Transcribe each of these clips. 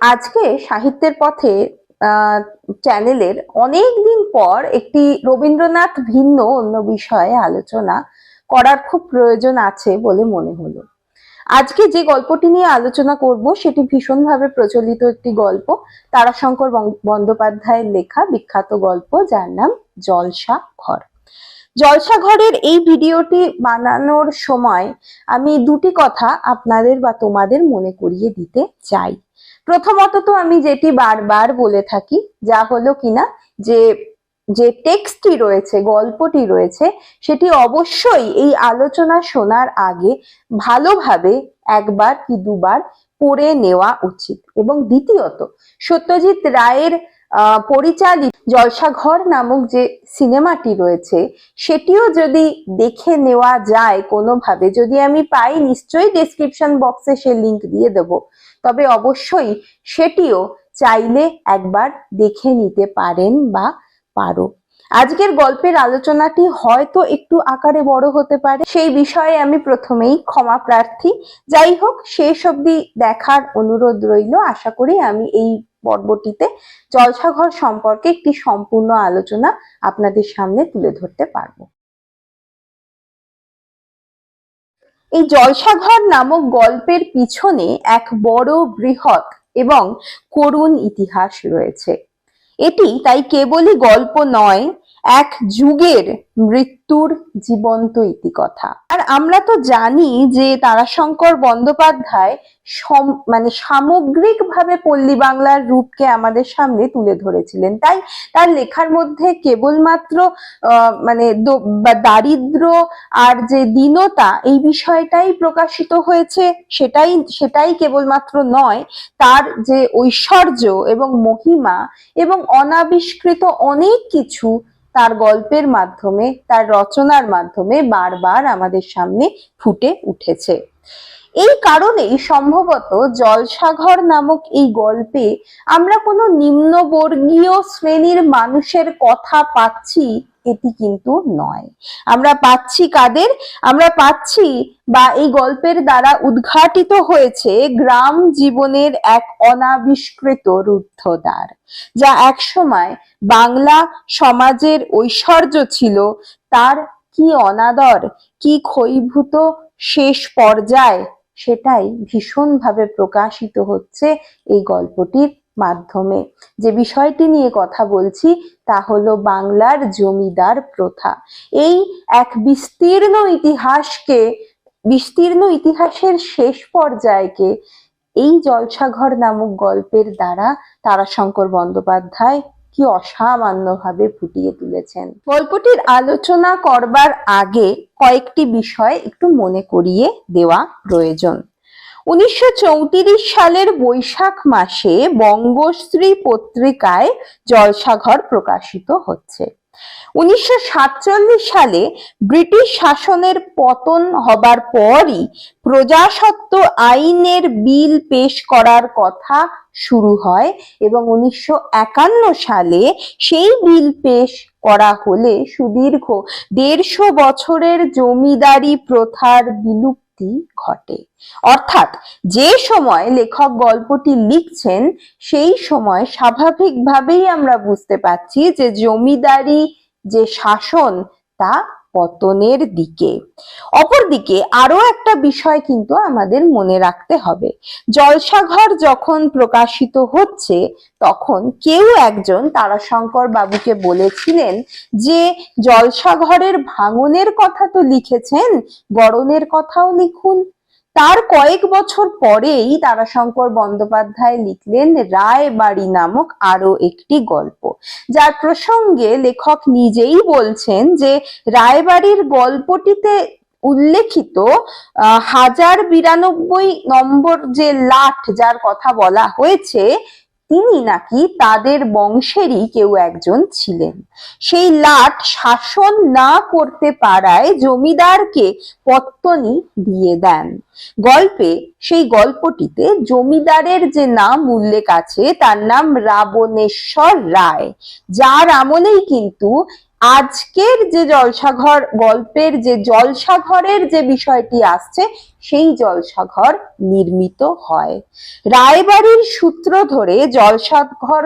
আজকে সাহিত্যের পথে চ্যানেলের অনেক দিন পর একটি রবীন্দ্রনাথ ভিন্ন অন্য বিষয়ে আলোচনা করার খুব প্রয়োজন আছে বলে মনে হলো। আজকে যে গল্পটি নিয়ে আলোচনা করব সেটি ভীষণভাবে প্রচলিত একটি গল্প, তারাশঙ্কর বন্দ্যোপাধ্যায়ের লেখা বিখ্যাত গল্প যার নাম জলসা ঘর। জলসা ঘরের এই ভিডিওটি বানানোর সময় আমি দুটি কথা আপনাদের বা তোমাদের মনে করিয়ে দিতে চাই। প্রথমত তো আমি যেটি বারবার বলে থাকি, যা হলো কিনা যে যে টেক্সটটি রয়েছে, গল্পটি রয়েছে, সেটি অবশ্যই এই আলোচনা শোনার আগে ভালোভাবে একবার কি দুবার পড়ে নেওয়া উচিত। এবং দ্বিতীয়ত, সত্যজিৎ রায়ের পরিচালিত জলসাঘর নামক যে সিনেমাটি রয়েছে সেটিও যদি দেখে নেওয়া যায় কোনোভাবে, যদি আমি পাই নিশ্চয়ই ডেসক্রিপশন বক্সে সে লিংক দিয়ে দেব, তবে অবশ্যই সেটিও চাইলে একবার দেখে নিতে পারেন বা পারো। আজকের গল্পের আলোচনাটি হয়তো একটু আকারে বড় হতে পারে, সেই বিষয়ে আমি প্রথমেই ক্ষমা প্রার্থী। যাই হোক, শেষ অবধি দেখার অনুরোধ রইল। আশা করি আমি এই পর্বটিতে জলসাঘর সম্পর্কে একটি সম্পূর্ণ আলোচনা আপনাদের সামনে তুলে ধরতে পারবো। এই জলসাঘর নামক গল্পের পিছনে এক বড়, বৃহৎ এবং করুণ ইতিহাস রয়েছে। এটি তাই কেবলই গল্প নয়, এক যুগের মৃত্যুর জীবন্ত ইতিকথা। আর আমরা তো জানি যে তারাশঙ্কর বন্দ্যোপাধ্যায় সামগ্রিকভাবে পল্লী বাংলার রূপকে আমাদের সামনে তুলে ধরেছিলেন। তাই তার লেখার মধ্যে কেবলমাত্র দারিদ্র আর যে দীনতা এই বিষয়টাই প্রকাশিত হয়েছে সেটাই কেবলমাত্র নয়, তার যে ঐশ্বর্য এবং মহিমা এবং অনাবিষ্কৃত অনেক কিছু তার গল্পের মাধ্যমে, তার রচনার মাধ্যমে বারবার আমাদের সামনে ফুটে উঠেছে। এই কারণেই সম্ভবত জলসাঘর নামক এই গল্পে আমরা কোনো নিম্নবর্গীয় শ্রেণীর মানুষের কথা পাচ্ছি এটি কিন্তু নয়। আমরা পাচ্ছি কাদের? আমরা পাচ্ছি বা এই গল্পের দ্বারা উদ্ঘাটিত হয়েছে গ্রাম জীবনের এক অনাবিষ্কৃত রুদ্ধদ্বার, যা একসময় বাংলা সমাজের ঐশ্বর্য ছিল, তার কি অনাদর, কি ক্ষয়ীভূত শেষ পর্যায়, সেটাই ভীষণভাবে প্রকাশিত হচ্ছে এই গল্পটির মাধ্যমে। যে বিষয়টি নিয়ে কথা বলছি তা হলো বাংলার জমিদার প্রথা। এই এক বিস্তীর্ণ ইতিহাসের শেষ পর্যায়কে এই জলসাঘর নামক গল্পের দ্বারা তারাশঙ্কর বন্দ্যোপাধ্যায় কি অসামান্যভাবে ফুটিয়ে তুলেছেন। গল্পটির আলোচনা করবার আগে কয়েকটি বিষয় একটু মনে করিয়ে দেওয়া প্রয়োজন। 1934 সালের বৈশাখ মাসে বঙ্গশ্রী পত্রিকায় জলসাঘর প্রকাশিত হচ্ছে। 1947 সালে ব্রিটিশ শাসনের পতন হবার পরই প্রজাস্বত্ব আইনের বিল পেশ করার কথা শুরু হয় এবং 1951 সালে সেই বিল পেশ করা হলে সুদীর্ঘ 150 বছরের জমিদারি প্রথার বিলুপ্তি ঘটে। অর্থাৎ যে সময় লেখক গল্পটি লিখছেন সেই সময় স্বাভাবিকভাবেই আমরা বুঝতে পারছি যে জমিদারি যে শাসন তা পতনের দিকে। অপরদিকে আরো একটা বিষয় কিন্তু আমাদের মনে রাখতে হবে, জলসাঘর যখন প্রকাশিত হচ্ছে তখন কেউ একজন তারাশঙ্কর বাবুকে বলেছিলেন যে জলসাঘরের ভাঙনের কথা তো লিখেছেন, গড়নের কথাও লিখুন। তার কয়েক বছর পরেই তারাশঙ্কর বন্দ্যোপাধ্যায় লিখলেন রায়বাড়ি নামক আরো একটি গল্প, যার প্রসঙ্গে লেখক নিজেই বলছেন যে রায়বাড়ির গল্পটিতে উল্লেখিত 1092 নম্বর যে লাট যার কথা বলা হয়েছে, তিনি নাকি তাদের বংশেরই কেউ একজন ছিলেন। সেই লাট শাসন না করতে পারায় জমিদারকে পত্তনি দিয়ে দেন। সেই গল্পটিতে জমিদারের যে নাম উল্লেখ আছে তার নাম রাবণেশ্বর রায়, যার আমলেই কিন্তু আজকের যে জলসাঘর গল্পের যে জলসাঘরের যে বিষয়টি আসছে সেই জলসাঘর নির্মিত হয়। রায়বাড়ির সূত্র ধরে জলসাঘর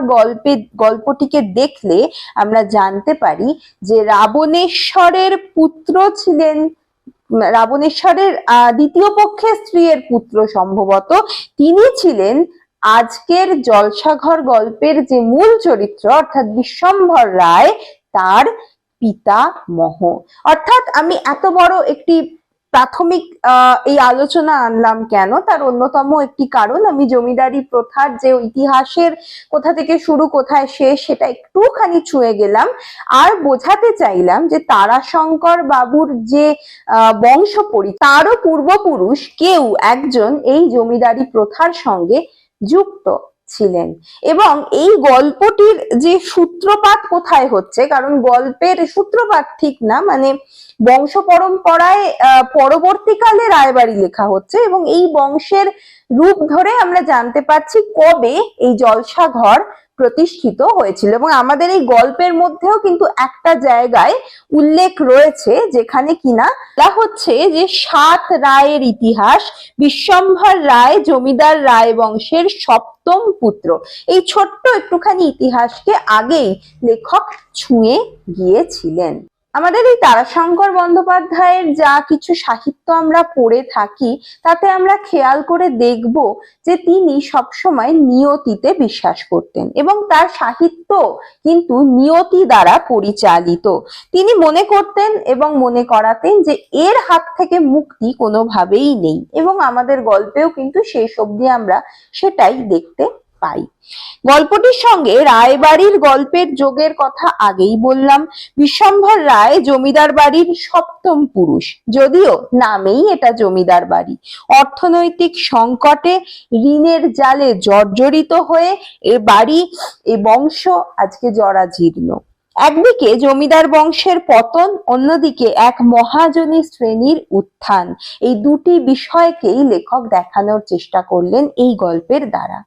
গল্পটিকে দেখলে আমরা জানতে পারি যে রাবণেশ্বরের পুত্র ছিলেন, রাবণেশ্বরের দ্বিতীয় পক্ষের স্ত্রীর পুত্র সম্ভবত, তিনি ছিলেন আজকের জলসাঘর গল্পের যে মূল চরিত্র অর্থাৎ বিশ্বম্ভর রায় তার পিতামহ। অর্থাৎ আমি এত বড় একটি প্রাথমিক এই আলোচনা আনলাম কেন, তার অন্যতম একটি কারণ আমি জমিদারি প্রথার যে ইতিহাসের কোথা থেকে শুরু কোথায় শেষ সেটা একটুখানি ছুঁয়ে গেলাম, আর বোঝাতে চাইলাম যে তারাশঙ্কর বাবুর যে বংশ তারও পূর্বপুরুষ কেউ একজন এই জমিদারি প্রথার সঙ্গে যুক্ত ছিলেন। এবং এই গল্পটির যে সূত্রপাত কোথায় হচ্ছে, কারণ গল্পের সূত্রপাত ঠিক না, মানে বংশ পরম্পরায় পরবর্তীকালে রায়বাড়ি লেখা হচ্ছে এবং এই বংশের রূপ ধরে আমরা জানতে পারছি কবে এই জলসাঘর প্রতিষ্ঠিত হয়েছিল। এবং আমাদের এই গল্পের মধ্যেও কিন্তু একটা জায়গায় উল্লেখ রয়েছে যেখানে কিনা তা হচ্ছে যে 7 রায়ের ইতিহাস, বিশ্বম্ভর রায় জমিদার রায় বংশের সপ্তম পুত্র। এই ছোট্ট একটুখানি ইতিহাসকে আগেই লেখক ছুঁয়ে গিয়েছিলেন। আমাদের এই তারাশঙ্কর বন্দ্যোপাধ্যায়ের যা কিছু সাহিত্য আমরা পড়ে থাকি তাতে আমরা খেয়াল করে দেখব যে তিনি সবসময় নিয়তিতে বিশ্বাস করতেন এবং তার সাহিত্য কিন্তু নিয়তি দ্বারা পরিচালিত। তিনি মনে করতেন এবং মনে করাতেন যে এর হাত থেকে মুক্তি কোনোভাবেই নেই, এবং আমাদের গল্পেও কিন্তু শেষ অবধি আমরা সেটাই দেখতে পাই। গল্পটির সঙ্গে রায়বাড়ির গল্পের যোগের কথা আগেই বললাম। বিশ্বম্ভর রায় জমিদার বাড়ির সপ্তম পুরুষ, যদিও নামেই এটা জমিদার বাড়ি। অর্থনৈতিক সংকটে ঋণের জালে জর্জরিত হয়ে এ বাড়ি এ বংশ আজকে জরাজীর্ণ। একদিকে জমিদার বংশের পতন, অন্যদিকে এক মহাজনী শ্রেণীর উত্থান, এই দুটি বিষয়কেই লেখক দেখানোর চেষ্টা করলেন এই গল্পের দ্বারা।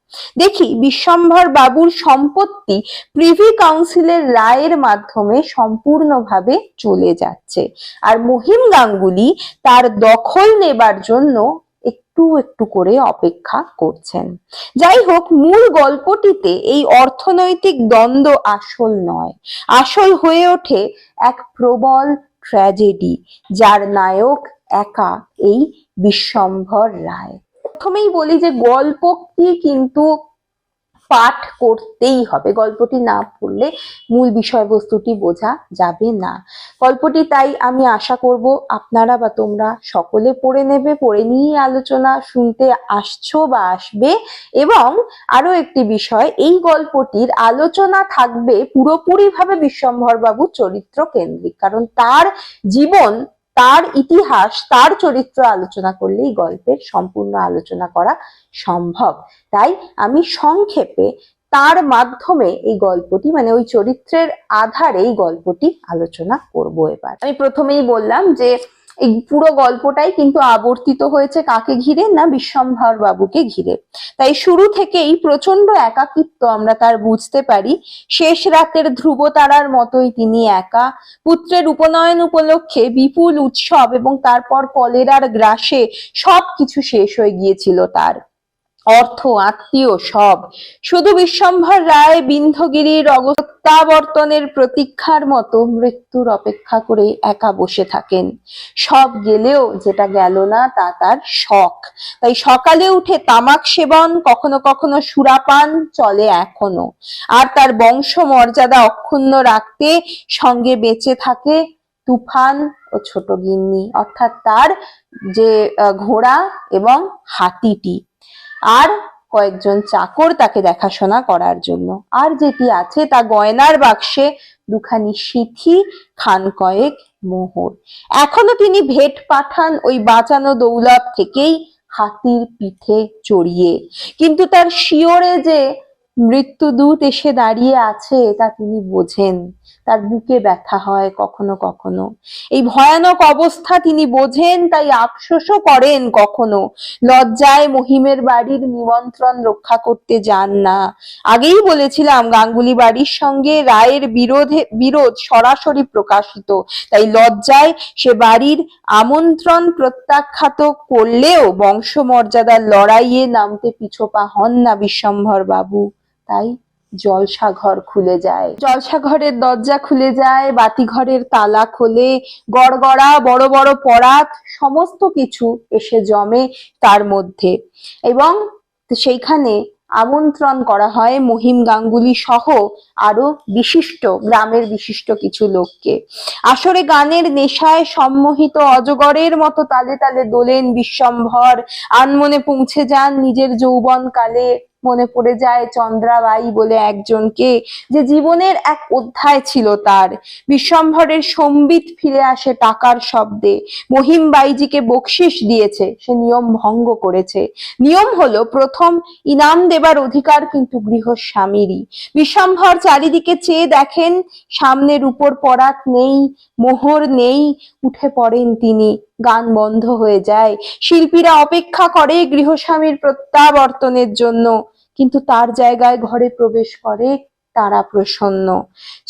দেখি বিশ্বম্ভর বাবুর সম্পত্তি প্রিভি কাউন্সিলের রায়ের মাধ্যমে সম্পূর্ণভাবে চলে যাচ্ছে, আর মহিম গাঙ্গুলি তার দখল নেবার জন্য একটু একটু করে অপেক্ষা করছেন। যাই হোক, মূল গল্পটিতে এই অর্থনৈতিক দ্বন্দ্ব আসল নয়, আসল হয়ে ওঠে এক প্রবল ট্র্যাজেডি যার নায়ক একা এই বিশ্বম্ভর রায়। প্রথমেই বলি যে গল্পটি কিন্তু পাঠ করতেই হবে, গল্পটি না পড়লে মূল বিষয়বস্তুটি বোঝা যাবে না। গল্পটি তাই আমি আশা করব আপনারা বা তোমরা সকলে পড়ে নেবে, পড়ে নিয়ে আলোচনা শুনতে আসছো বা আসবে। এবং আরো একটি বিষয়, এই গল্পটির আলোচনা থাকবে পুরোপুরিভাবে বিশ্বম্ভর বাবুর চরিত্র কেন্দ্রিক, কারণ তার জীবন, তার ইতিহাস, তার চরিত্র আলোচনা করলেই গল্পের সম্পূর্ণ আলোচনা করা সম্ভব। তাই আমি সংক্ষেপে তার মাধ্যমে এই গল্পটি, মানে ওই চরিত্রের আধারে এই গল্পটি আলোচনা করব। এবার আমি প্রথমেই বললাম যে এই পুরো গল্পটাই কিন্তু আবর্তিত হয়েছে কাকে ঘিরে না, বিশ্বম্ভর বাবুকে ঘিরে। তাই শুরু থেকেই প্রচন্ড একাকিত্ব আমরা তার বুঝতে পারি। শেষ রাতের ধ্রুবতারার মতোই তিনি একা। পুত্রের উপনয়ন উপলক্ষে বিপুল উৎসব এবং তারপর কলেরার গ্রাসে সবকিছু শেষ হয়ে গিয়েছিল তার, অর্থ আত্মীয় সব। শুধু বিশ্বম্ভর রায় বিন্ধ্যগিরির অগত্যাবর্তনের প্রতীক্ষার মতো মৃত্যুর অপেক্ষা করে একা বসে থাকেন। সব গেলেও যেটা গেল না তা তার শখ। তাই সকালে উঠে তামাক সেবন, কখনো কখনো সুরাপান চলে এখনো। আর তার বংশ মর্যাদা অক্ষুণ্ণ রাখতে সঙ্গে বেঁচে থাকে তুফান ও ছোট গিন্নি, অর্থাৎ তার যে ঘোড়া এবং হাতিটি, আর কয়েকজন চাকর তাকে দেখাশোনা করার জন্য। আর যেটি আছে তা গয়নার বাক্সে দুখানি সিথি, খান কয়েক মোহর। এখনো তিনি ভেট পাঠান ওই বাঁচানো দৌলত থেকেই হাতির পিঠে চড়িয়ে, কিন্তু তার শিয়রে যে মৃত্যুদূত এসে দাঁড়িয়ে আছে তা তিনি বোঝেন, তার বুকে ব্যথা হয় কখনো কখনো। এই ভয়ানক অবস্থা তিনি বোঝেন, তাই আফসোসও করেন কখনো। লজ্জায় মহিমের বাড়ির নিমন্ত্রণ রক্ষা করতে যান না। আগেই বলেছিলাম গাঙ্গুলি বাড়ির সঙ্গে রায়ের বিরোধ সরাসরি প্রকাশিত, তাই লজ্জায় সে বাড়ির আমন্ত্রণ প্রত্যাখ্যাত করলেও বংশমর্যাদার লড়াইয়ে নামতে পিছপা হন না বিশ্বম্ভর বাবু। তাই জলসাঘর খুলে যায়, জলসাঘরের দরজা খুলে যায়, বাতিঘরের তালা খোলে, গড়গড়া বড় বড় পরাত সমস্ত কিছু এসে জমে তার মধ্যে, এবং সেইখানে আমন্ত্রণ করা হয় মহিম গাঙ্গুলি সহ আরো বিশিষ্ট গ্রামের বিশিষ্ট কিছু লোককে। আসরে গানের নেশায় সম্মোহিত অজগরের মতো তালে তালে দোলেন বিশ্বম্ভর। আনমনে পৌঁছে যান নিজের যৌবন কালে। মনে পড়ে যায় চন্দ্রাবাই বলে একজনকে, যে জীবনের এক অধ্যায় ছিল তার। বিশ্বম্ভরের সম্বিত ফিরে আসে টাকার শব্দে। মহিম বাইজিকে বকশিস দিয়েছে, সে নিয়ম ভঙ্গ করেছে। নিয়ম হলো প্রথম ইনাম দেবার অধিকার কিন্তু গৃহস্বামীরই। বিশ্বম্ভর চারিদিকে চেয়ে দেখেন, সামনের উপর পরাত নেই, মোহর নেই। উঠে পড়েন তিনি, গান বন্ধ হয়ে যায়। শিল্পীরা অপেক্ষা করে গৃহস্বামীর প্রত্যাবর্তনের জন্য, কিন্তু তার জায়গায় ঘরে প্রবেশ করে তারা প্রসন্ন।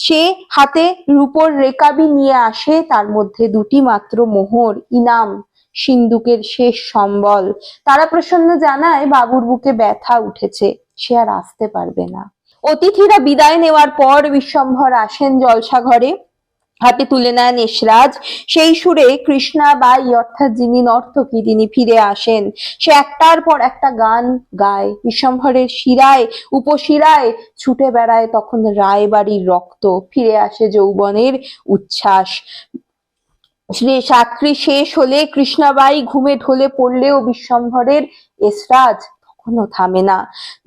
সে হাতে রূপোর রেকাবি নিয়ে আসে, তার মধ্যে দুটি মাত্র মোহর, ইনাম, সিন্দুকের শেষ সম্বল। তারা প্রসন্ন জানায় বাবুর বুকে ব্যথা উঠেছে, সে আর আসতে পারবে না। অতিথিরা বিদায় নেওয়ার পর বিশ্বম্ভর আসেন জলসাঘরে, হাতে তুলে নেন এসরাজ। সেই সুরে কৃষ্ণাবাই অর্থাৎ যিনি নর্তকী তিনি ফিরে আসেন। সে একটার পর একটা গান গায়। বিশ্বম্ভরের শিরায় উপশিরায় ছুটে বেড়ায় তখন রায়বাড়ির রক্ত। ফিরে আসে যৌবনের উচ্ছ্বাস। রাত্রি শেষ হলে কৃষ্ণাবাই ঘুমে ঢলে পড়লেও বিশ্বম্ভরের এসরাজ তখনও থামে না।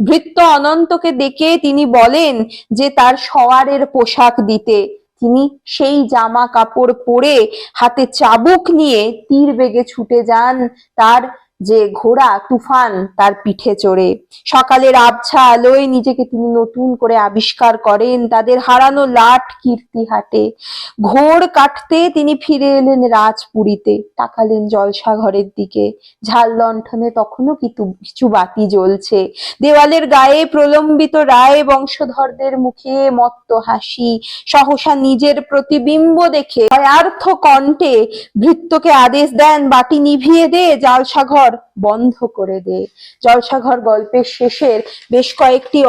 ভৃত্য অনন্তকে ডেকে তিনি বলেন যে তার সওয়ারের পোশাক দিতে। তিনি সেই জামা কাপড় পরে হাতে চাবুক নিয়ে তীর বেগে ছুটে যান তার যে ঘোড়া তুফান তার পিঠে চড়ে। সকালের আবছা আলোয় নিজেকে তিনি নতুন করে আবিষ্কার করেন তাদের হারানো লাট কীর্তি হাটে। ঘোর কাটতে তিনি ফিরে এলেন রাজপুরীতে, তাকালেন জলসাঘরের দিকে। ঝাল লণ্ঠনে তখনও কিছু বাতি জ্বলছে। দেওয়ালের গায়ে প্রলম্বিত রায় বংশধরদের মুখে মত্ত হাসি। সহসা নিজের প্রতিবিম্ব দেখে ভয়ার্থ কণ্ঠে ভৃত্যকে আদেশ দেন, বাতি নিভিয়ে দে, জলসাঘর বন্ধ করে দে। জলসাঘর গল্পের শেষের বেশ কয়েকটি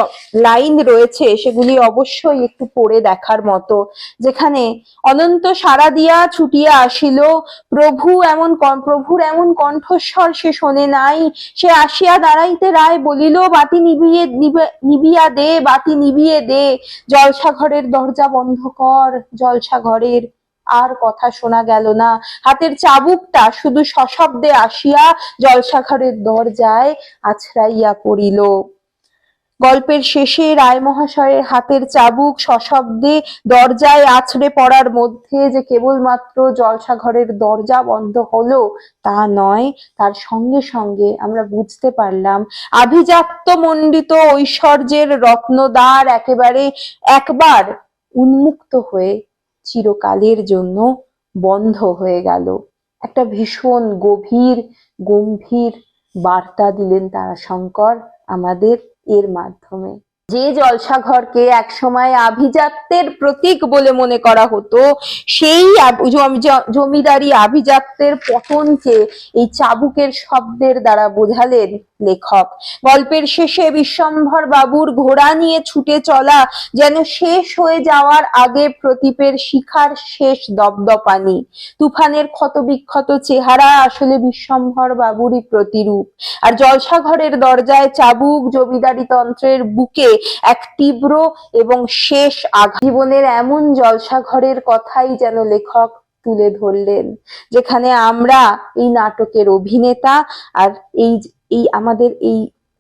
লাইন রয়েছে, সেগুলি অবশ্যই একটু পড়ে দেখার মতো, যেখানে অনন্ত সাড়া দিয়া ছুটিয়া আসিল, প্রভুর এমন কণ্ঠস্বর সে শোনে নাই। সে আসিয়া দাঁড়াইতে রায় বলিল, বাতি নিবিয়া দে, বাতি নিবিয়ে দে, জলসাঘরের দরজা বন্ধ কর। জলসাঘরের আর কথা শোনা গেল না। হাতের চাবুকটা শুধু সশব্দে আসিয়া জলসাঘরের দরজায় আছড়াইয়া পড়িল। গল্পের শেষে রায় মহাশয়ের হাতের চাবুক সশব্দে দরজায় আছড়ে পড়ার মধ্যে যে কেবলমাত্র জলসাঘরের দরজা বন্ধ হলো তা নয়, তার সঙ্গে সঙ্গে আমরা বুঝতে পারলাম আভিজাত্য মণ্ডিত ঐশ্বর্যের রত্নদ্বার একবার উন্মুক্ত হয়ে চিরকালের জন্য বন্ধ হয়ে গেল। একটা ভীষণ গম্ভীর বার্তা দিলেন তারাশঙ্কর আমাদের এর মাধ্যমে। যে জলসাঘরকে একসময় আভিজাত্যের প্রতীক বলে মনে করা হতো, সেই জমিদারি আভিজাত্যের পতনকে এই চাবুকের শব্দের দ্বারা বোঝালেন লেখক। গল্পের শেষে বিশ্বম্ভর বাবুর ঘোড়া নিয়ে ছুটে চলা যেন শেষ হয়ে যাওয়ার আগে প্রদীপের শিখার শেষ দপদপানি। তুফানের ক্ষতবিক্ষত চেহারা আসলে বিশ্বম্ভর বাবুরই প্রতিরূপ। আর জলসাঘরের দরজায় চাবুক জমিদারি তন্ত্রের বুকে এক তীব্র এবং শেষ আঘাত। জীবনের এমন জলসাঘরের কথাই যেন লেখক তুলে ধরলেন, যেখানে আমরা এই নাটকের অভিনেতা আর আমাদের এই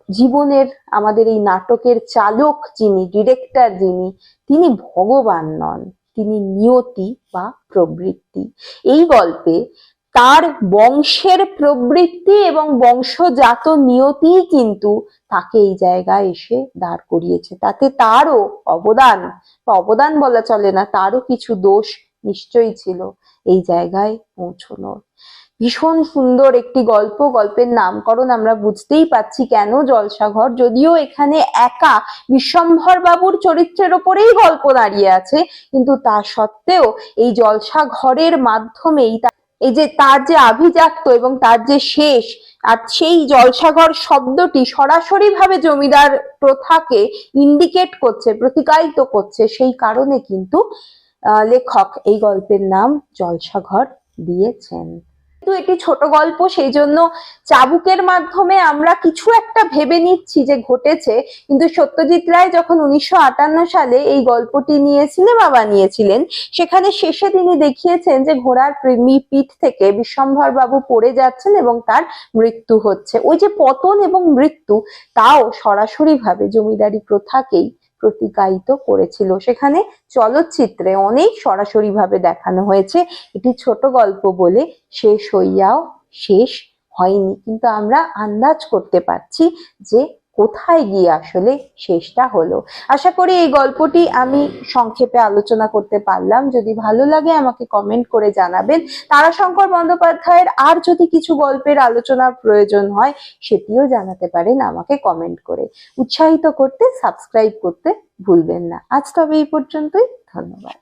জীবনের আমাদের এই নাটকের চালক যিনি, ডিরেক্টর যিনি, তিনি ভগবান নন, তিনি নিয়তি বা প্রবৃত্তি। এই গল্পে তার বংশের প্রবৃত্তি এবং বংশজাত নিয়তি কিন্তু তাকে এই জায়গায় এসে দাঁড় করিয়েছে। তাতে তারও অবদান, বা অবদান বলা চলে না, তারও কিছু দোষ নিশ্চয়ই ছিল এই জায়গায় পৌঁছানোর। ভীষণ সুন্দর একটি গল্প, গল্পের নামকরণ আমরা বুঝতেই পাচ্ছি কেন জলসাঘর, যদিও এখানে একা বিশ্বম্ভর বাবুর চরিত্রের ওপরেই গল্প দাঁড়িয়ে আছে, কিন্তু তা সত্ত্বেও এই জলসাঘরের মাধ্যমেই এই যে তার যে আভিজাত্য এবং তার যে শেষ, আর সেই জলসাঘর শব্দটি সরাসরি ভাবে জমিদার প্রথাকে ইন্ডিকেট করছে, প্রতিকায়িত করছে, সেই কারণে কিন্তু লেখক এই গল্পের নাম জলসাঘর দিয়েছেন। কিন্তু এটি ছোট গল্প, সেই জন্য চাবুকের মাধ্যমে আমরা কিছু একটা ভেবে নিচ্ছি যে ঘটেছে, কিন্তু সত্যজিৎ রায় যখন 1958 সালে এই গল্পটি নিয়ে সিনেমা বানিয়েছিলেন, সেখানে শেষে তিনি দেখিয়েছেন যে ঘোড়ার পিঠ থেকে বিশ্বম্ভর বাবু পড়ে যাচ্ছেন এবং তার মৃত্যু হচ্ছে। ওই যে পতন এবং মৃত্যু, তাও সরাসরি ভাবে জমিদারি প্রথাকেই প্রতিকায়িত করেছিল। সেখানে চলচ্চিত্রে অনেক সরাসরি ভাবে দেখানো হয়েছে। এটি ছোট গল্প বলে শেষ হইয়াও শেষ হয়নি, কিন্তু আমরা আন্দাজ করতে পারছি যে কোথায় গিয়ে আসলে শেষটা হলো। আশা করি এই গল্পটি আমি সংক্ষেপে আলোচনা করতে পারলাম। যদি ভালো লাগে আমাকে কমেন্ট করে জানাবেন। তারাশঙ্কর বন্দ্যোপাধ্যায়ের আর যদি কিছু গল্পের আলোচনার প্রয়োজন হয় সেটিও জানাতে পারেন আমাকে কমেন্ট করে। উৎসাহিত করতে সাবস্ক্রাইব করতে ভুলবেন না। আজ তবে এই পর্যন্তই, ধন্যবাদ।